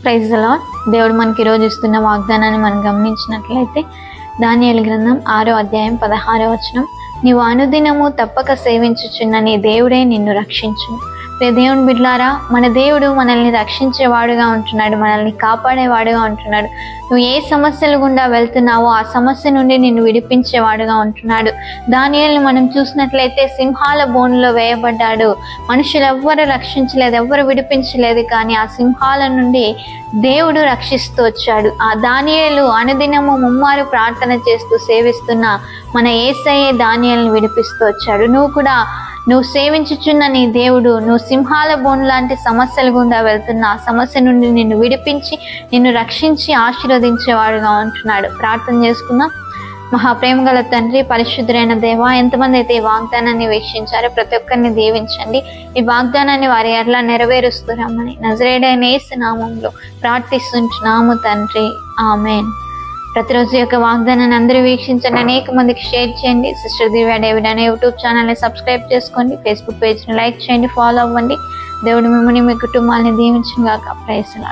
Praise the lord. దేవుడు మనకి ఈరోజు ఇస్తున్న వాగ్దానాన్ని మనం గమనించినట్లయితే దానియేలు గ్రంథం 6వ అధ్యాయం 16వ వచనం, నీవు అనుదినము తప్పక సేవించుచున్న నీ దేవుడే నిన్ను రక్షించును. దేవుని బిడ్డలారా, మన దేవుడు మనల్ని రక్షించేవాడుగా ఉంటున్నాడు, మనల్ని కాపాడేవాడుగా ఉంటున్నాడు. నువ్వు ఏ సమస్యలు గుండా వెళ్తున్నావో ఆ సమస్య నుండి నిన్ను విడిపించేవాడుగా ఉంటున్నాడు. దానియేలుని మనం చూసినట్లయితే సింహాల బోనులో వేయబడ్డాడు. మనుషులు ఎవ్వరు రక్షించలేదు, ఎవ్వరు విడిపించలేదు, కానీ ఆ సింహాల నుండి దేవుడు రక్షిస్తూ వచ్చాడు. ఆ దానియేలు అనుదినము ముమ్మారు ప్రార్థన చేస్తూ సేవిస్తున్న మన యేసయ్యే దానియేలుని విడిపిస్తూ వచ్చాడు. నువ్వు సేవించుచున్న నీ దేవుడు, నువ్వు సింహాల బోను లాంటి సమస్యల గుండా వెళ్తున్న ఆ సమస్య నుండి నిన్ను విడిపించి నిన్ను రక్షించి ఆశీర్వదించేవాడుగా ఉంటున్నాడు. ప్రార్థన చేసుకుందాం. మహాప్రేమ గల తండ్రి, పరిశుద్ధులైన దేవా, ఎంతమంది అయితే ఈ వాగ్దానాన్ని వీక్షించారో ప్రతి ఒక్కరిని దీవించండి. ఈ వాగ్దానాన్ని వారి ఎట్లా నెరవేరుస్తున్నామని నజరేయుడైన యేసు నామములో ప్రార్థిస్తుంటున్నాము తండ్రి, ఆమేన్. ప్రతిరోజు యొక్క వాగ్దానాన్ని అందరూ వీక్షించండి, అనేక మందికి షేర్ చేయండి. సిస్టర్ దివ్య డేవిడ్ అనే యూట్యూబ్ ఛానల్ని సబ్స్క్రైబ్ చేసుకోండి, ఫేస్బుక్ పేజ్ని లైక్ చేయండి, ఫాలో అవ్వండి. దేవుడు మిమ్మల్ని మీ కుటుంబాన్ని దీవించును గాక. Praise the lord.